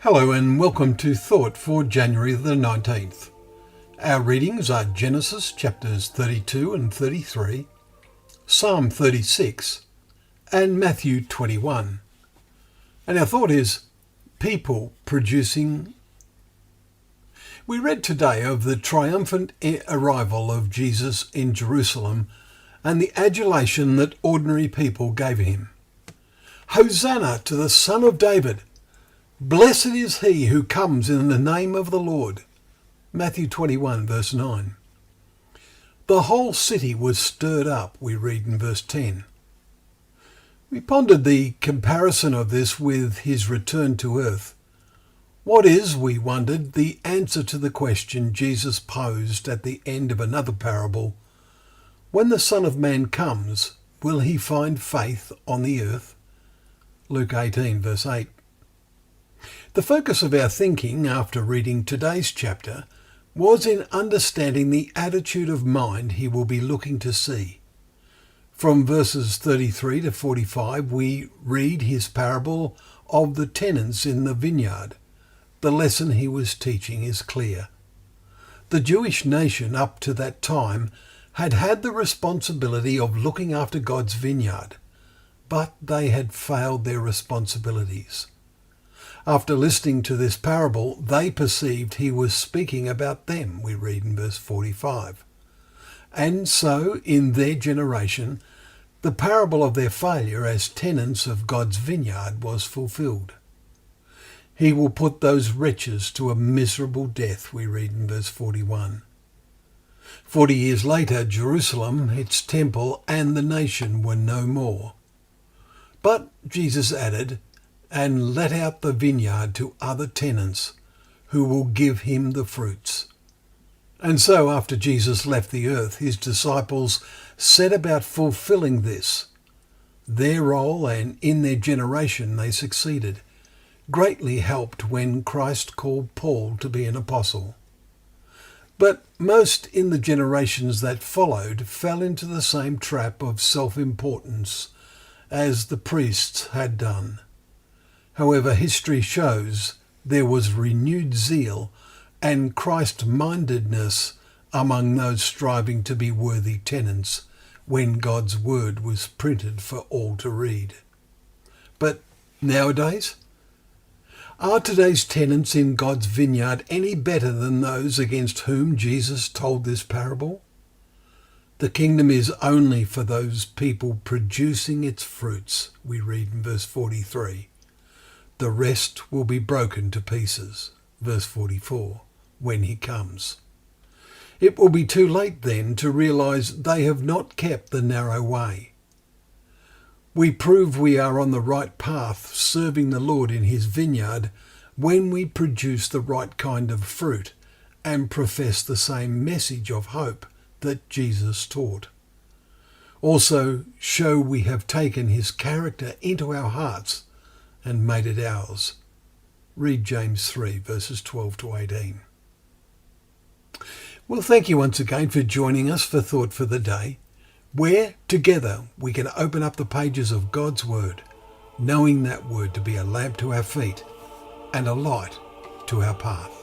Hello and welcome to Thought for January the 19th. Our readings are Genesis chapters 32 and 33, Psalm 36 and Matthew 21. And our thought is people producing. We read today of the triumphant arrival of Jesus in Jerusalem and the adulation that ordinary people gave him. Hosanna to the Son of David! Blessed is he who comes in the name of the Lord. Matthew 21 verse 9. The whole city was stirred up, we read in verse 10. We pondered the comparison of this with his return to earth. What is, we wondered, the answer to the question Jesus posed at the end of another parable? When the Son of Man comes, will he find faith on the earth? Luke 18 verse 8. The focus of our thinking after reading today's chapter was in understanding the attitude of mind he will be looking to see. From verses 33 to 45 we read his parable of the tenants in the vineyard. The lesson he was teaching is clear. The Jewish nation up to that time had had the responsibility of looking after God's vineyard, but they had failed their responsibilities. After listening to this parable, they perceived he was speaking about them, we read in verse 45. And so, in their generation, the parable of their failure as tenants of God's vineyard was fulfilled. He will put those wretches to a miserable death, we read in verse 41. 40 years later, Jerusalem, its temple, and the nation were no more. But Jesus added, and let out the vineyard to other tenants who will give him the fruits. And so after Jesus left the earth, his disciples set about fulfilling this. Their role, and in their generation they succeeded, greatly helped when Christ called Paul to be an apostle. But most in the generations that followed fell into the same trap of self-importance as the priests had done. However, history shows there was renewed zeal and Christ-mindedness among those striving to be worthy tenants when God's word was printed for all to read. But nowadays, are today's tenants in God's vineyard any better than those against whom Jesus told this parable? The kingdom is only for those people producing its fruits, we read in verse 43. The rest will be broken to pieces, verse 44, when he comes. It will be too late then to realise they have not kept the narrow way. We prove we are on the right path, serving the Lord in his vineyard, when we produce the right kind of fruit and profess the same message of hope that Jesus taught. Also show we have taken his character into our hearts and made it ours. Read James 3 verses 12 to 18. Well, thank you once again for joining us for Thought for the Day, where together we can open up the pages of God's Word, knowing that Word to be a lamp to our feet and a light to our path.